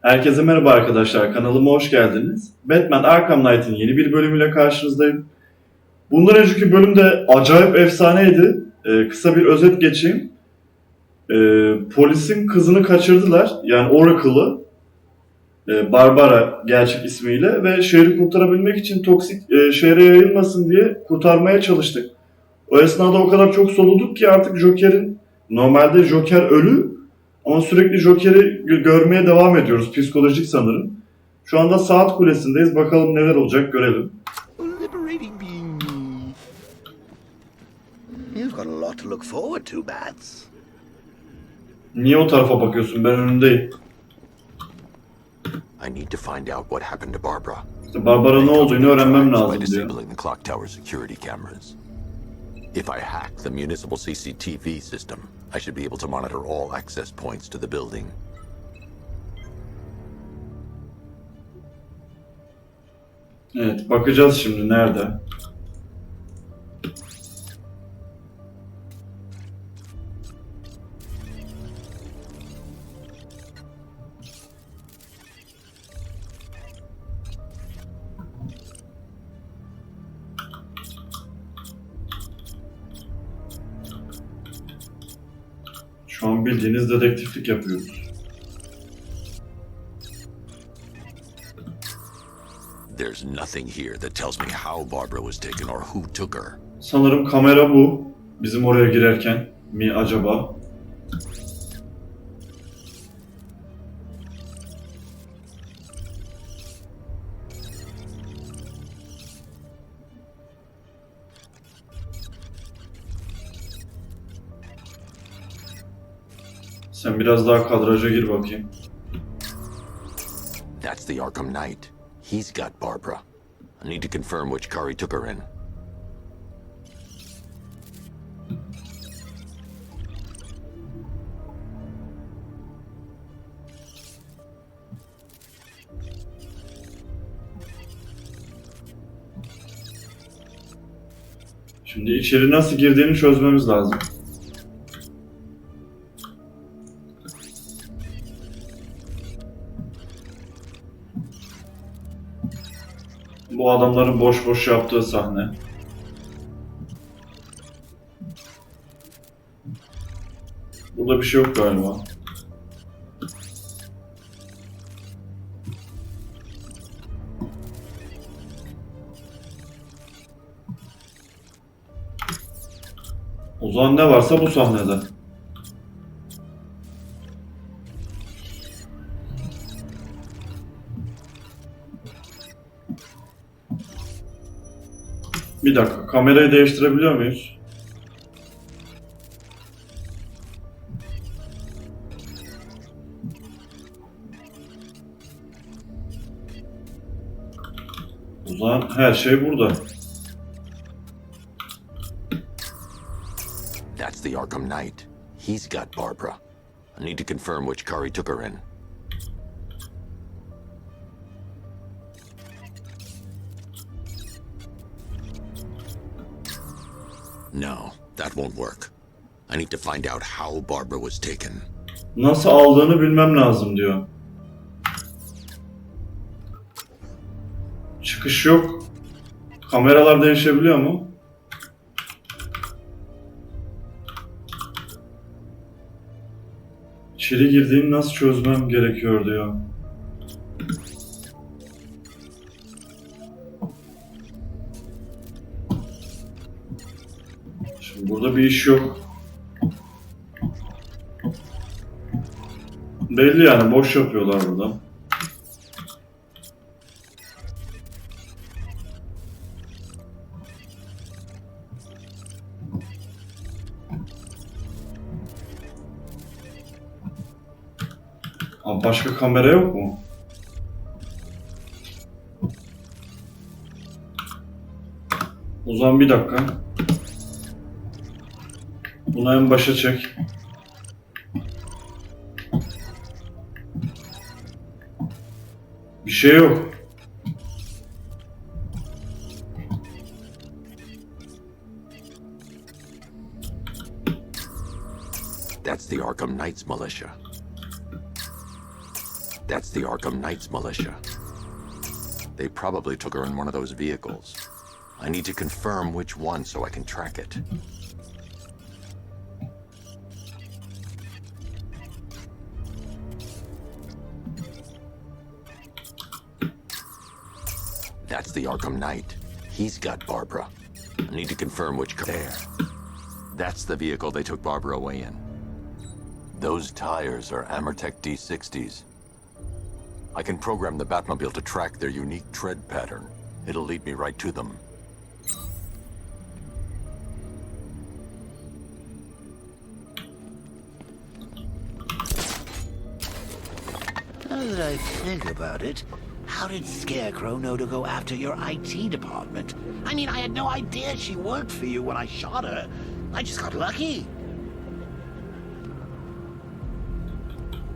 Herkese merhaba arkadaşlar, kanalıma hoş geldiniz. Batman Arkham Knight'in yeni bir bölümüyle karşınızdayım. Bundan önceki bölümde acayip efsaneydi. Kısa bir özet geçeyim. Polisin kızını kaçırdılar, yani Oracle'ı. Barbara gerçek ismiyle ve şehri kurtarabilmek için toksik şehre yayılmasın diye kurtarmaya çalıştık. O esnada o kadar çok soluduk ki artık normalde Joker ölü ama sürekli Joker'i görmeye devam ediyoruz. Psikolojik sanırım. Şu anda saat kulesindeyiz. Bakalım neler olacak görelim. Liberating being me. You've got a lot to look forward to, Bats. Niye o tarafa bakıyorsun? Ben önündeyim. I need to find out what happened to Barbara. İşte Barbara ne olduğunu öğrenmem lazım diyor. Disabling the clock tower security cameras. If I hack the municipal CCTV system, I should be able to monitor all access points to the building. Evet, bakacağız şimdi nerede. Şu an bildiğiniz dedektiflik yapıyoruz. There's nothing here that tells me how Barbara was taken or who took her. Sanırım kamera bu. Bizim oraya girerken mi acaba? Sen biraz daha kadraja gir bakayım. That's the Arkham Knight. He's got Barbara. I need to confirm which car he took her in. Şimdi içeri nasıl girdiğini çözmemiz lazım. Bu adamların boş boş yaptığı sahne. Burada bir şey yok galiba. O zaman ne varsa bu sahnede. Bir dakika, kamerayı değiştirebiliyor muyuz? O zaman her şey burada. That's the Arkham Knight. He's got Barbara. I need to confirm which car he took her in. No, that won't work. I need to find out how Barbara was taken. Nasıl aldığını bilmem lazım diyor. Çıkış yok. Kameralar değişebiliyor mu? İçeri girdiğimi nasıl çözmem gerekiyor diyor. Şimdi burada bir iş yok. Belli yani, boş yapıyorlar burada. Abi başka kamera yok mu? O zaman bir dakika. Bunu en başa çek. Bir şey yok. That's the Arkham Knight's militia. That's the Arkham Knight's militia. They probably took her in one of those vehicles. I need to confirm which one so I can track it. That's the Arkham Knight. He's got Barbara. I need to confirm which car. There. That's the vehicle they took Barbara away in. Those tires are Amertech D60s. I can program the Batmobile to track their unique tread pattern. It'll lead me right to them. Now that I think about it, how did Scarecrow know to go after your IT department? I mean, I had no idea she worked for you when I shot her. I just got lucky.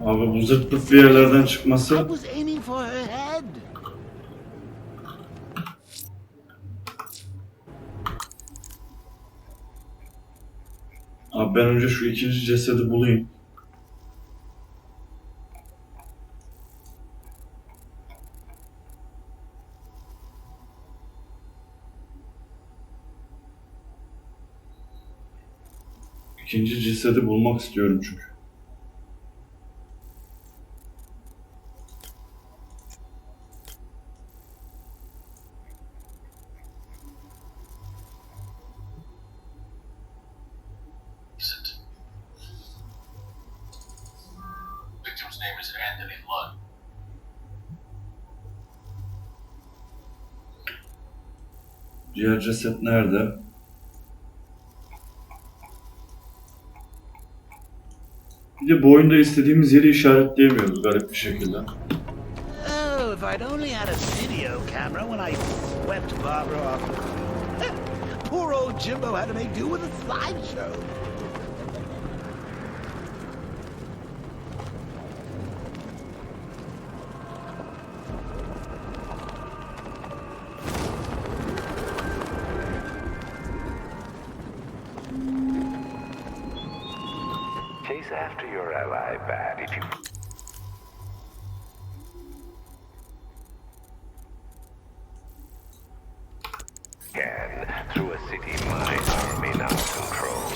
Abi bu zırt pırt bir yerlerden I çıkması. was aiming for her head. Abi ben önce şu ikinci cesedi bulayım. İkinci cesedi bulmak istiyorum çünkü. Victim's name is RİDDLER. Diğer ceset nerede? Bir de bu oyunda istediğimiz yeri işaretleyemiyoruz garip bir şekilde. Oh, if I'd only had a video camera when I swept Barbara off. Poor old Jimbo had to make do with a slideshow. Chase after your ally, Bat, if you can, through a city my army now controls.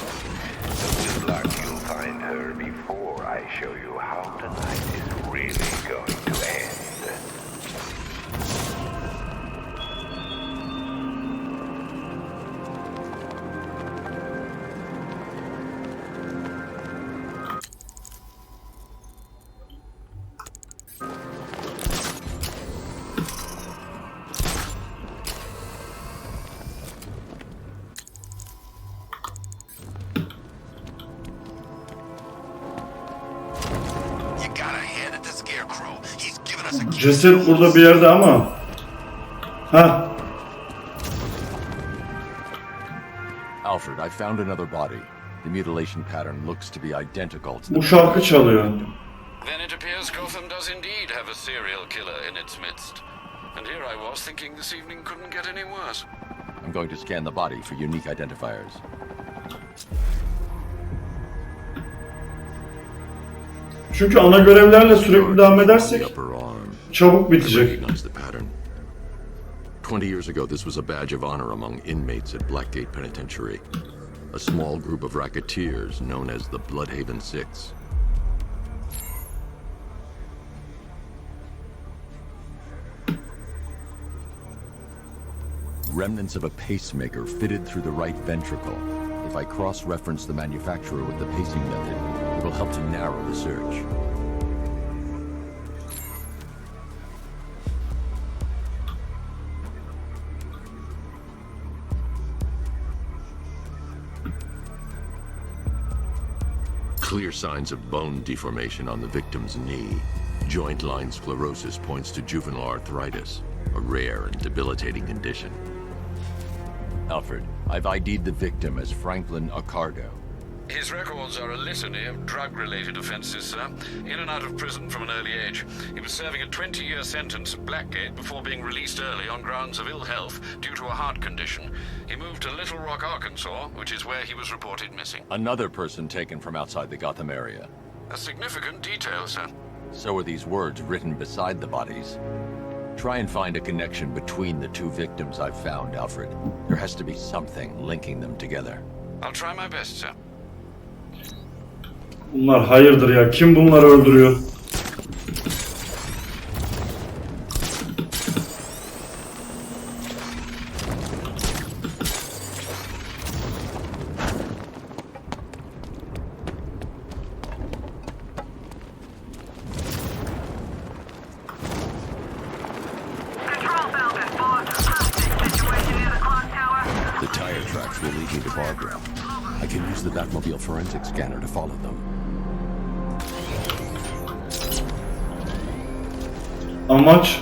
So good luck you'll find her before I show you how tonight is really going to end. You gotta hand it to Scarecrow. He's given us a Ceset burada bir yerde ama. Ha, Alfred, I found another body. The mutilation pattern looks to be identical to bu şarkı çalıyor. Then it appears Gotham does indeed have a serial killer in its midst. And here I was thinking this evening couldn't get any worse. I'm going to scan the body for unique identifiers. Çünkü ana görevlerle sürekli devam edersek The upper arm. çabuk I bitecek. recognize the pattern. 20 years ago, this was a badge of honor among inmates at Blackgate Penitentiary. A small group of racketeers known as the Bludhaven Six. Remnants of a pacemaker fitted through the right ventricle. If I cross-reference the manufacturer with the pacing method, it will help to narrow the search. Clear signs of bone deformation on the victim's knee. Joint line sclerosis points to juvenile arthritis, a rare and debilitating condition. Alfred, I've ID'd the victim as Franklin Accardo. His records are a litany of drug-related offences, sir. In and out of prison from an early age. He was serving a 20-year sentence at Blackgate before being released early on grounds of ill health due to a heart condition. He moved to Little Rock, Arkansas, which is where he was reported missing. Another person taken from outside the Gotham area. A significant detail, sir. So are these words written beside the bodies. Try and find a connection between the two victims I've found, Alfred. There has to be something linking them together. I'll try my best, sir. Bunlar hayırdır ya? Kim bunları öldürüyor? The tire tracks will lead me to Barbara. I can use the Batmobile forensic scanner to follow them. Amaç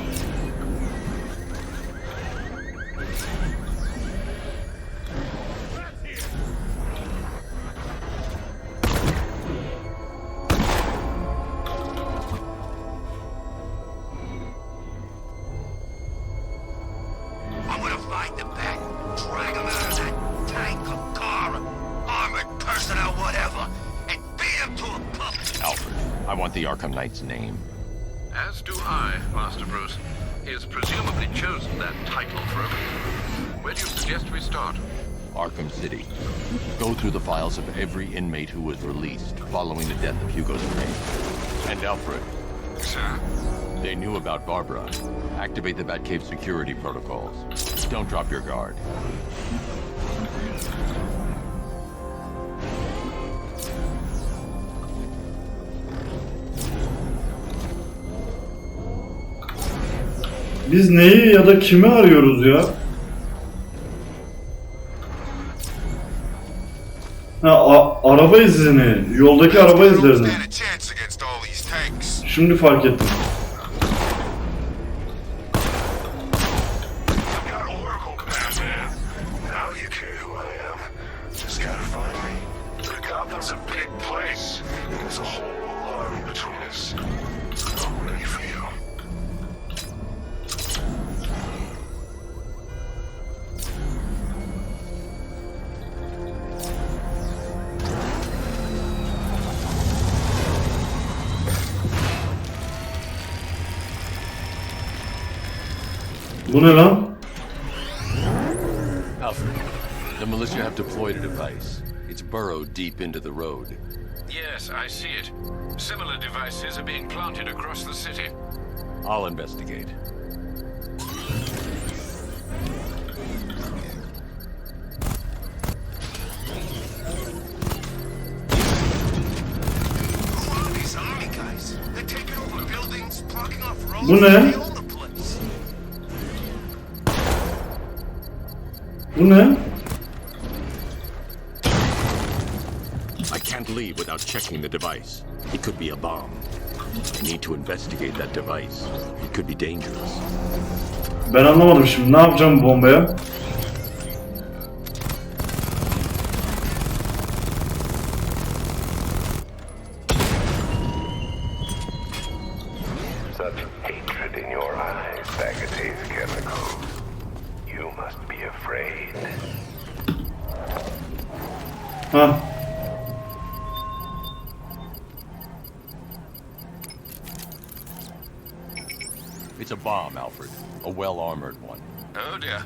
I'm gonna find the bat, drag him out of that tank or car, armored personnel, whatever, and beat him to a pulp. Alfred, I want the Arkham Knight's name. As do I, Master Bruce. He has presumably chosen that title for a reason. Where do you suggest we start? Arkham City. Go through the files of every inmate who was released following the death of Hugo's Crane. And Alfred, Sir? they knew about Barbara. Activate the Batcave security protocols. Don't drop your guard. biz neyi ya da kimi arıyoruz ya? Ha, araba izini, yoldaki araba izlerini. Şimdi fark ettim. Bu ne lan? Alfred, the militia have deployed a device. It's burrowed deep into the road. Yes, I see it. Similar devices are being planted across the city. I'll investigate. Bu ne? Bu ne? I can't leave without checking the device. It could be a bomb. I need to investigate that device. It could be dangerous. Ben anlamadım şimdi. Ne yapacağım bu bombaya? Such hatred in your eyes, Scarecrow. You must be afraid. Ha. It's a bomb, Alfred. A well-armored one. Oh dear.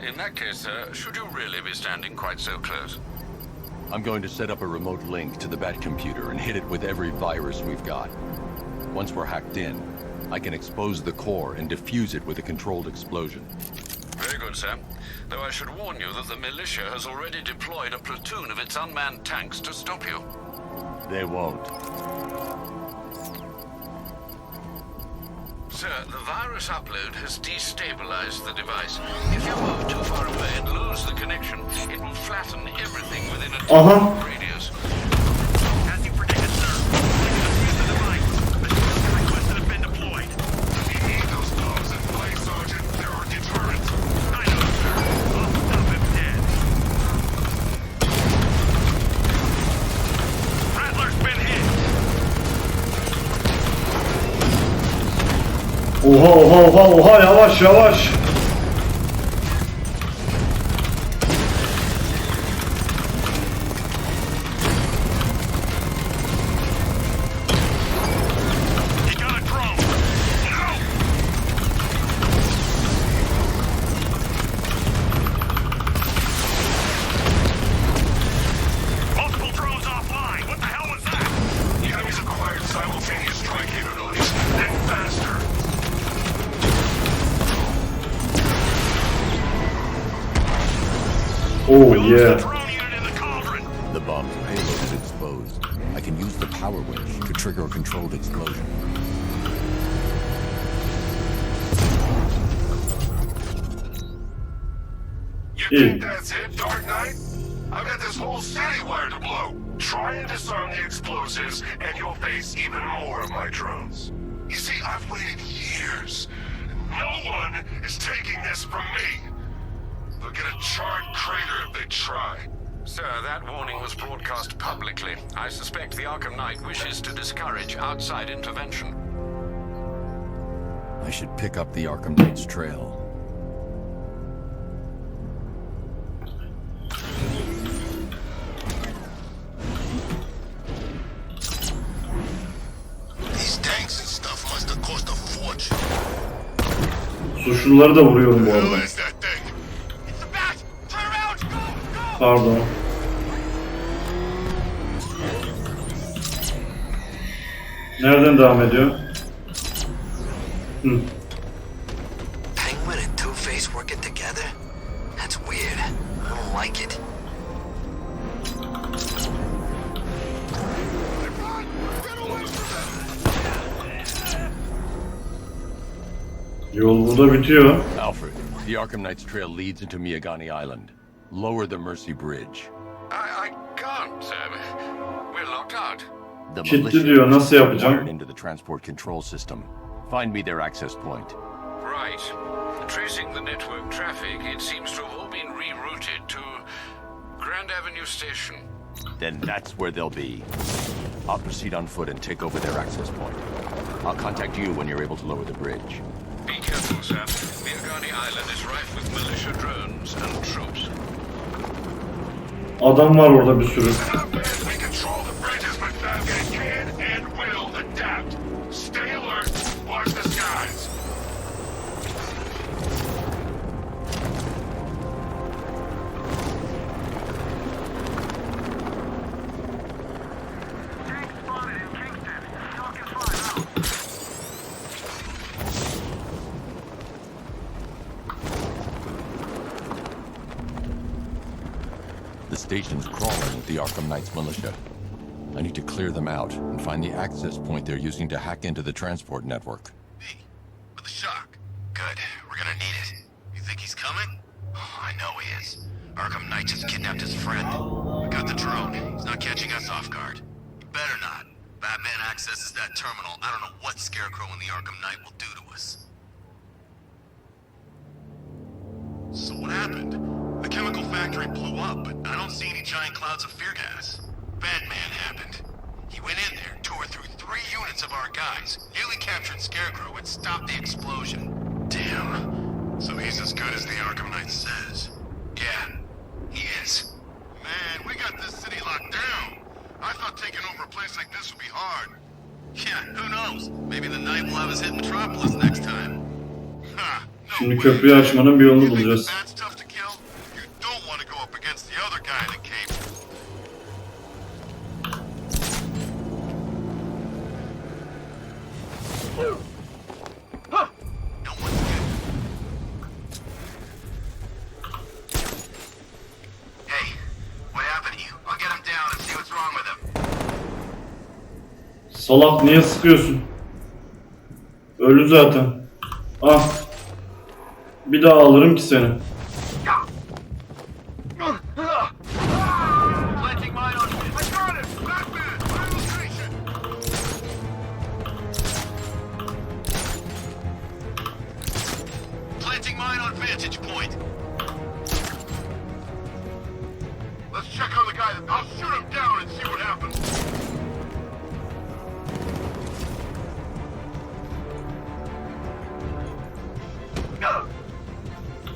In that case, should you really be standing quite so close? I'm going to set up a remote link to the Bat computer and hit it with every virus we've got. Once we're hacked in, I can expose the core and defuse it with a controlled explosion. Very good, sir. Though I should warn you that the militia has already deployed a platoon of its unmanned tanks to stop you. They won't. Sir, the virus upload has destabilized the device. If you move too far away and lose the connection, it will flatten everything within a 10-mile radius. As you predicted, sir. Defuse the device. The requested have been deployed. You need those bombs in play, Sergeant. There are deterrents. I know, sir. I'll stop him dead. Rattler's been hit. Oha oha oha oha, yavaş yavaş. Oh yeah. Drone unit in the cauldron. The bomb's payload is exposed. I can use the power winch to trigger a controlled explosion. You think that's it, Dark Knight? I've got this whole city wired to blow. Try and disarm the explosives, and you'll face even more of my drones. You see, I've waited years. No one is taking this from me. They'll get a charred crater if they try. Sir, that warning was broadcast publicly. I suspect the Arkham Knight wishes to discourage outside intervention. I should pick up the Arkham Knight's trail. These tanks and stuff must have cost a fortune. Suçluları da vuruyorum bu arada. Who is that thing? It's a bat! Turn around! Go! Go! Pardon. Nereden devam ediyor? Penguin and Two-Face working together? That's weird. I don't like it. Yol burada bitiyor. Alfred, the Arkham Knight's trail leads into Miyagani Island. Lower the Mercy Bridge. I can't, sir. We're locked out. The Kilitli diyor, nasıl yapacağım? wired into the transport control system. Find me their access point. Right. Tracing the network traffic, it seems to have all been rerouted to Grand Avenue Station. Then that's where they'll be. I'll proceed on foot and take over their access point. I'll contact you when you're able to lower the bridge. Be careful, sir. Miyagani Island is rife with militia drones and troops. Adam var orada bir sürü. As we control the bridges, but Batman can and will adapt. Stay alert. Watch the skies. The station's crawling with the Arkham Knight's militia. I need to clear them out and find the access point they're using to hack into the transport network. Me, with a shock. Good. We're gonna need it. You think he's coming? Oh, I know he is. Arkham Knight just kidnapped his friend. We got the drone. He's not catching us off guard. He better not. Batman accesses that terminal. I don't know what Scarecrow and the Arkham Knight will do to us. So what happened? The chemical factory blew up, but I don't see any giant clouds of fear gas. Batman happened. He went in there, tore through 3 units of our guys, nearly captured Scarecrow, and stopped the explosion. Damn. So he's as good as the Arkham Knight says. Yeah, he is. Man, we got this city locked down. I thought taking over a place like this would be hard. Yeah, who knows? Maybe the Knight will have us hit Metropolis next time. Ha, no Şimdi way. köprüyü açmanın bir yolunu You think bulacağız. the bat's tough to kill? You don't want to go up against the other guy in the cape. No one's good. Hey, what happened to you? I'll get him down and see what's wrong with him. Salak, niye sıkıyorsun? Ölü zaten. Ah. Bir daha alırım ki seni. Planting mine on him. I got it! Batman! Final station! Planting mine on vantage point. Let's check on the guy. I'll shoot him down and see what happens.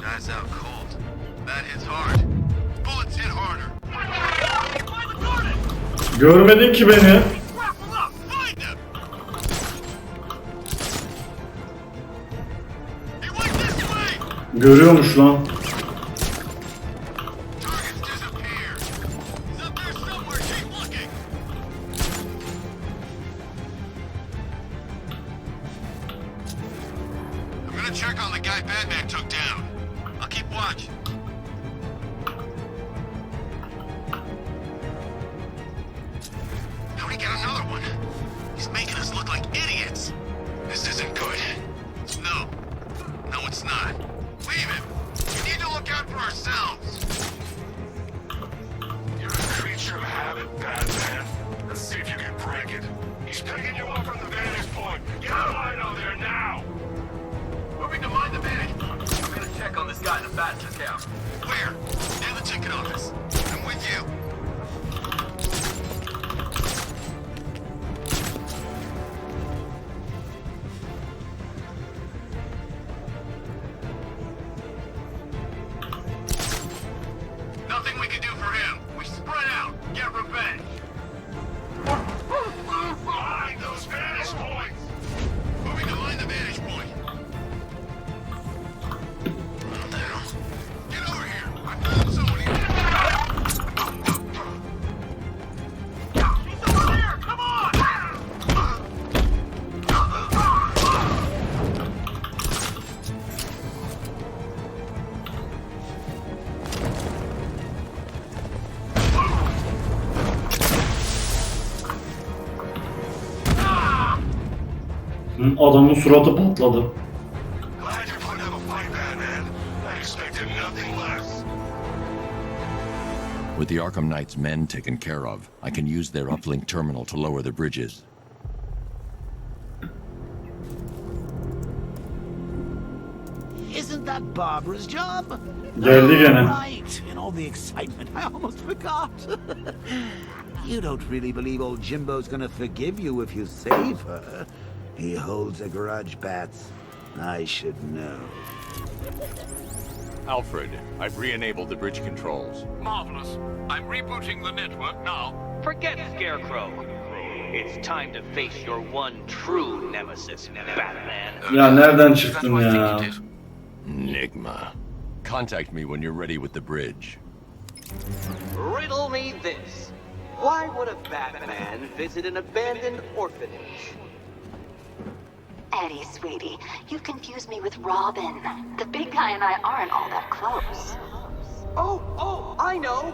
Guy's out cold. That hits hard. Bullets hit harder. Görmedin ki beni. Grapple up! Find him! He went this way! Görüyormuş lan. Target's disappeared. He's up there somewhere. Keep looking. I'm gonna check on the guy Batman took down. I'll keep watch. Adamın suratı patladı. Glad you're putting up a fight, Batman. I expected nothing less. With the Arkham Knight's men taken care of, I can use their uplink terminal to lower the bridges. Isn't that Barbara's job? Geldi gene. Right. In all the excitement, I almost forgot. You don't really believe old Jimbo's gonna forgive you if you save her. He holds a grudge, Bats. I should know. Alfred, I've re-enabled the bridge controls. Marvelous. I'm rebooting the network now. Forget Scarecrow. It's time to face your one true nemesis, Batman. Ya nereden çıktın ya? Enigma. Contact me when you're ready with the bridge. Riddle me this. Why would a Batman visit an abandoned orphanage? Eddie, sweetie, you confused me with Robin. The big guy and I aren't all that close. Oh, I know.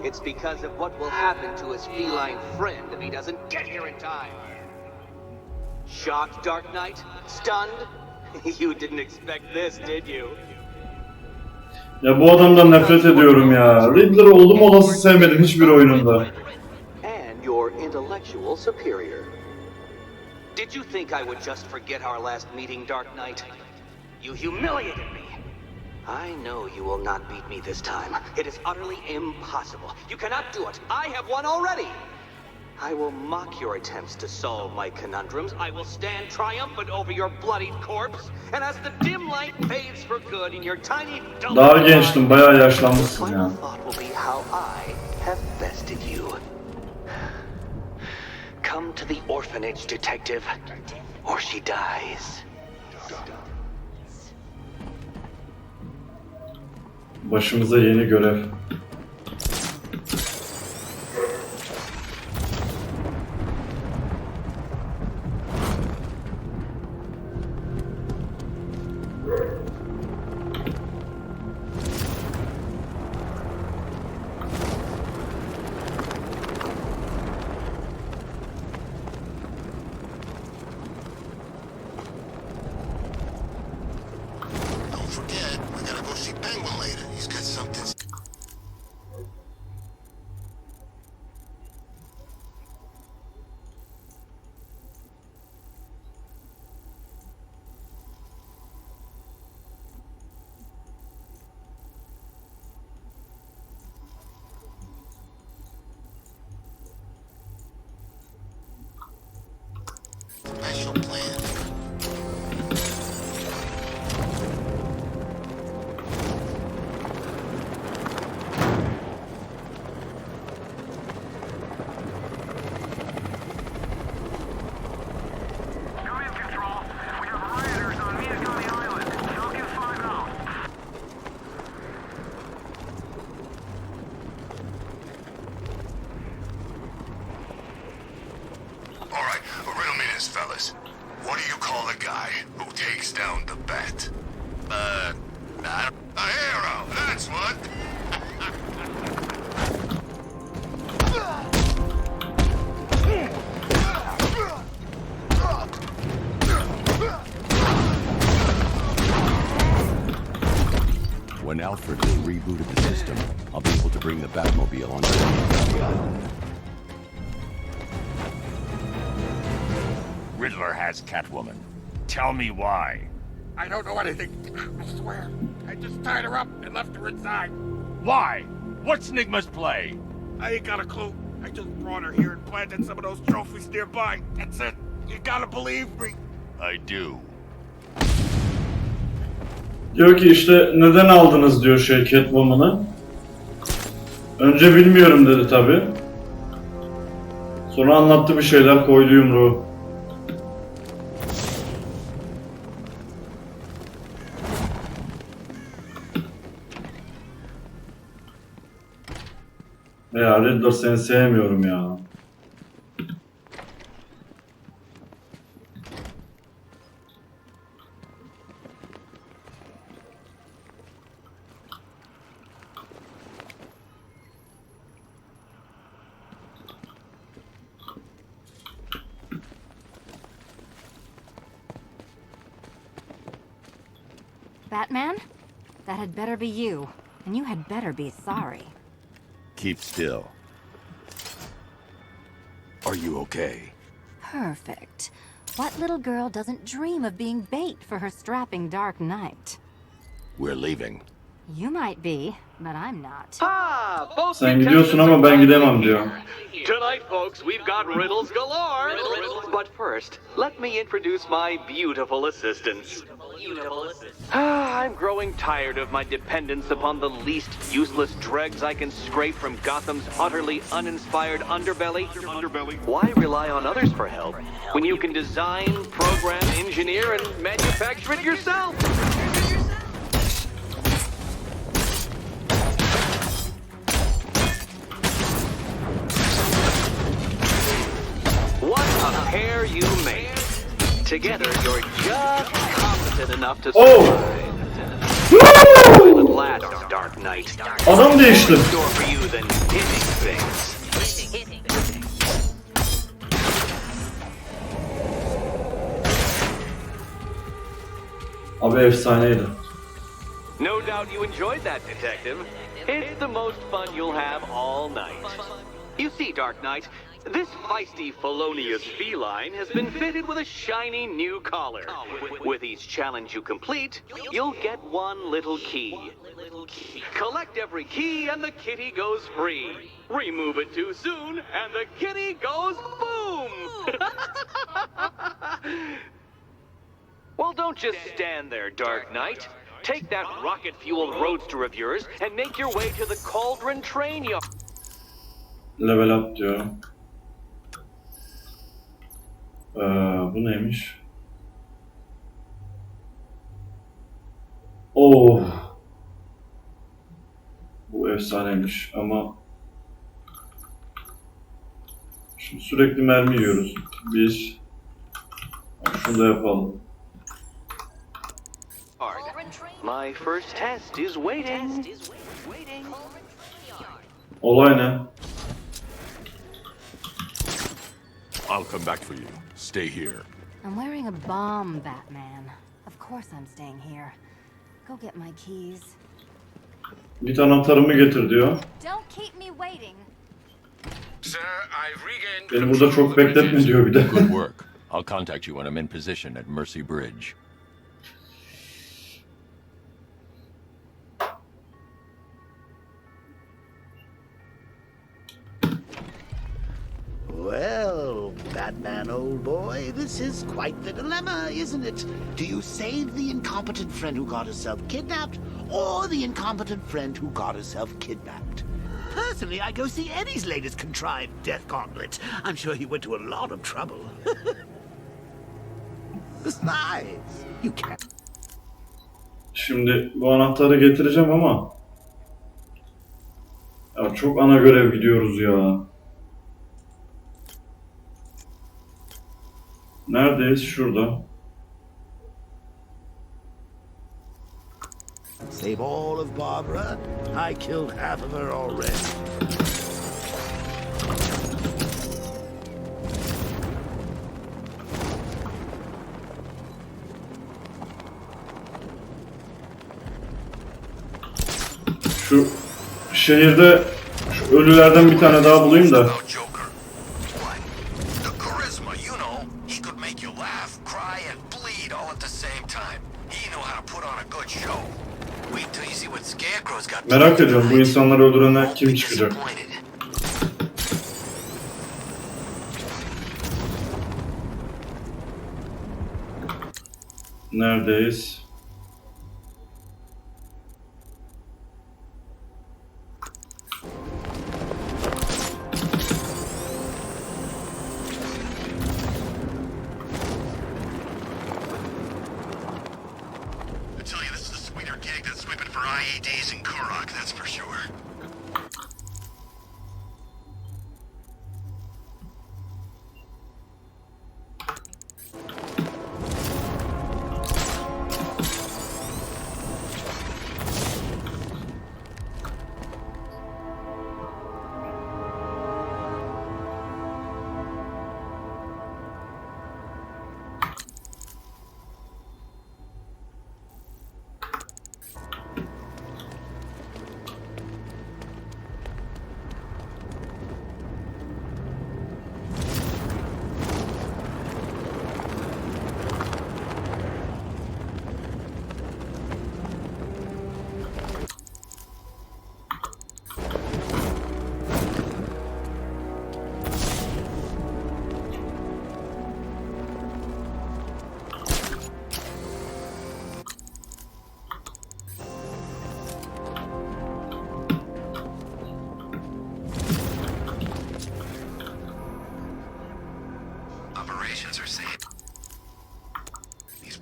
It's because of what will happen to his feline friend if he doesn't get here in time. Shocked, Dark Knight? Stunned? You didn't expect this, did you? Ya bu adamdan nefret ediyorum ya. Riddler oldum olası sevmedim hiçbir oyununda. And your intellectual superior. Did you think I would just forget our last meeting, Dark Knight? You humiliated me. I know you will not beat me this time. It is utterly impossible. You cannot do it. I have won already. I will mock your attempts to solve my conundrums. I will stand triumphant over your bloodied corpse. And as the dim light fades for good in your tiny dome, Daha gençtim, bayağı the yaşlanmışsın final ya. thought will be how I have bested you. Come to the orphanage, detective, or she dies. Başımıza yeni görev. Don't forget, we gotta go see Penguin later. He's got something. Special plan. Come in, Control. We have rioters on Minigami Island. Falcon 5 out. All right, riddle me this, fellas. What do you call the guy who takes down the bat? A hero, that's what. When Alfred rebooted the system, I'll be able to bring the Batmobile onto the island. Riddler has Catwoman. Tell me why. I don't know anything. I swear. I just tied her up and left her inside. Why? What's Enigma's play? I ain't got a clue. I just brought her here and planted some of those trophies nearby. That's it. You gotta believe me. I do. Diyor ki işte neden aldınız diyor Catwoman'ı. Önce bilmiyorum dedi tabi. Sonra anlattı bir şeyler, koydu yumruğu. Ya Riddler, seni sevmiyorum ya. Batman? That had better be you. And you had better be sorry. Keep still. Are you okay? Perfect. What little girl doesn't dream of being bait for her strapping Dark Knight? We're leaving. You might be, but I'm not. Ah, both Sen gidiyorsun ama ben gidemem diyor. Tonight, folks, we've got riddles galore. But first, let me introduce my beautiful assistants. I'm growing tired of my dependence upon the least useless dregs I can scrape from Gotham's utterly uninspired underbelly. Why rely on others for help when you can design, program, engineer, and manufacture it yourself? What a pair you make. Together, you're just competent enough to survive. At last, Dark Knight. Adam değişti. More for you than hitting things. Abi efsaneydi. No doubt you enjoyed that, Detective. It's the most fun you'll have all night. You see, Dark Knight, this feisty, felonious feline has been fitted with a shiny new collar. With each challenge you complete, you'll get one little key. Collect every key and the kitty goes free. Remove it too soon and the kitty goes boom! Well, don't just stand there, Dark Knight. Take that rocket-fueled roadster of yours and make your way to the Cauldron train yard. Level up diyor. Bu neymiş? Oh. Bu efsaneymiş ama şimdi sürekli mermi yiyoruz. Biz şunu da yapalım. My first test is waiting. Olay ne? I'll come back for you. Stay here. I'm wearing a bomb, Batman. Of course I'm staying here. Go get my keys. Git anahtarımı getir diyor. Don't keep me waiting. Sir, I've regained Beni burada çok bekletme diyor bir de. Good work. I'll contact you when I'm in position at Mercy Bridge. Well, Batman, old boy, this is quite the dilemma, isn't it? Do you save the incompetent friend who got herself kidnapped, or the incompetent friend who got herself kidnapped? Personally, I go see Eddie's latest contrived death gauntlet. I'm sure he went to a lot of trouble. Besides, you can't... Şimdi bu anahtarı getireceğim ama ya çok ana görev gidiyoruz ya. Neredeyiz? Şurada. Save all of Barbara? I killed half of her already. Şu şehirde şu ölülerden bir tane daha bulayım da. Merak ediyorum bu insanları öldürene kim çıkacak? Neredeyiz?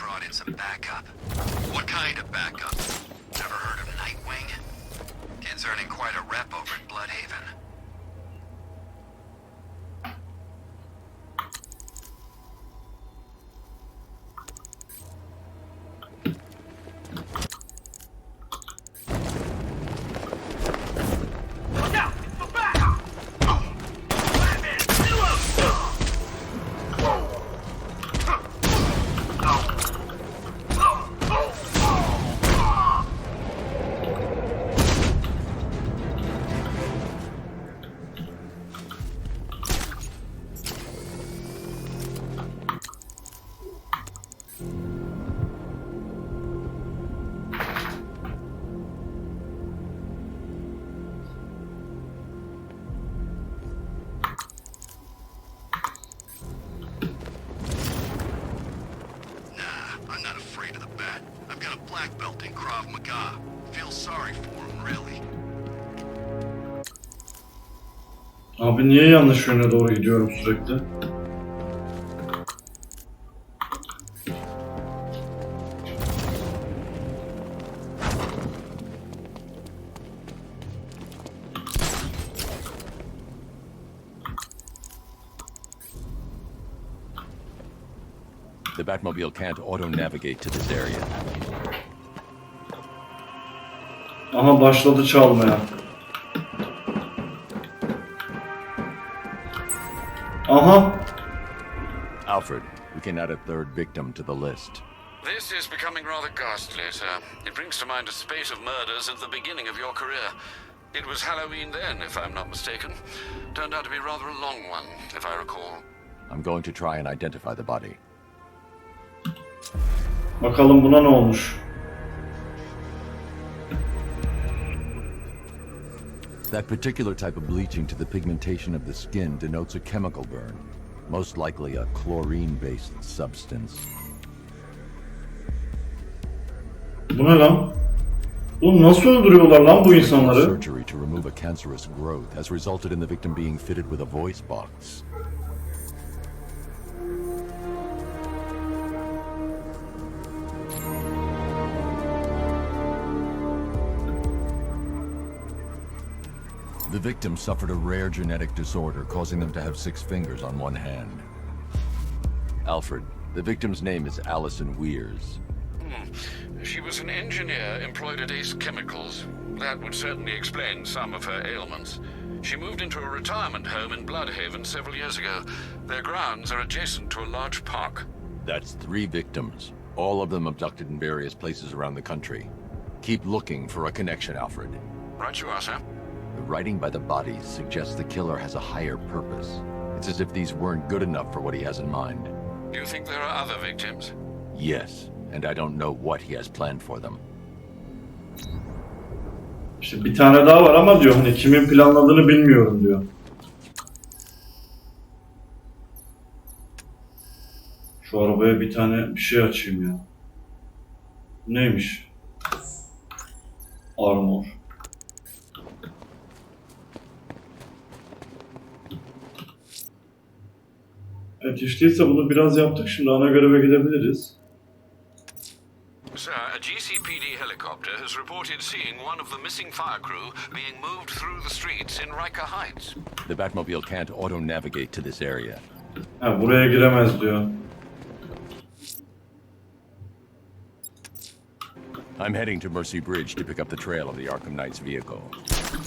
brought in some backup. What kind of backup? Never heard of Nightwing? Kid's earning quite a rep over at Bludhaven. Abi niye yanlış yöne doğru gidiyorum sürekli? The Batmobile can't auto-navigate to this area. Aha başladı çalmaya. Aha. Alfred, we can add a third victim to the list. This is becoming rather ghastly, sir. It brings to mind a spate of murders at the beginning of your career. It was Halloween then, if I'm not mistaken. Turned out to be rather a long one, if I recall. I'm going to try and identify the body. Bakalım buna ne olmuş? That particular type of bleaching to the pigmentation of the skin denotes a chemical burn, most likely a chlorine-based substance. Bu ne lan? Oğlum nasıl öldürüyorlar lan bu insanları? Surgery to remove a cancerous growth has resulted in the victim being fitted with a voice box. The victim suffered a rare genetic disorder causing them to have 6 fingers on one hand. Alfred, the victim's name is Allison Weers. She was an engineer employed at Ace Chemicals. That would certainly explain some of her ailments. She moved into a retirement home in Bludhaven several years ago. Their grounds are adjacent to a large park. That's 3 victims, all of them abducted in various places around the country. Keep looking for a connection, Alfred. Right you are, sir. The writing by the bodies suggests the killer has a higher purpose. It's as if these weren't good enough for what he has in mind. Do you think there are other victims? Yes, and I don't know what he has planned for them. İşte bir tane daha var ama diyor hani kimin planladığını bilmiyorum diyor. Şu arabaya bir tane bir şey açayım ya. Neymiş? Armor. Evet hiç değilse bunu biraz yaptık. Şimdi ana göreve gidebiliriz. Sir, a GCPD helicopter has reported seeing one of the missing fire crew being moved through the streets in Riker Heights. The Batmobile can't auto-navigate to this area. Ha, buraya giremez diyor. I'm heading to Mercy Bridge to pick up the trail of the Arkham Knight's vehicle.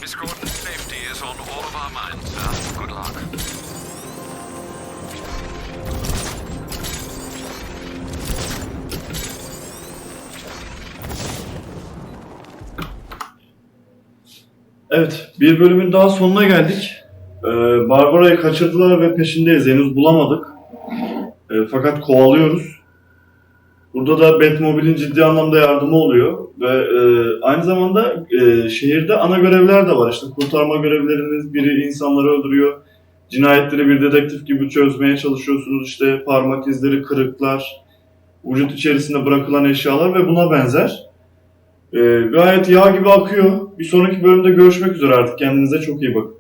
Miss Gordon's safety is on all of our minds, sir. Good luck. Evet, bir bölümün daha sonuna geldik. Barbara'yı kaçırdılar ve peşindeyiz. Henüz bulamadık. Fakat kovalıyoruz. Burada da Batmobile'in ciddi anlamda yardımı oluyor. Ve aynı zamanda şehirde ana görevler de var. İşte kurtarma görevleriniz, biri insanları öldürüyor. Cinayetleri bir dedektif gibi çözmeye çalışıyorsunuz. İşte parmak izleri, kırıklar, vücut içerisinde bırakılan eşyalar ve buna benzer. Gayet yağ gibi akıyor. Bir sonraki bölümde görüşmek üzere artık. Kendinize çok iyi bakın.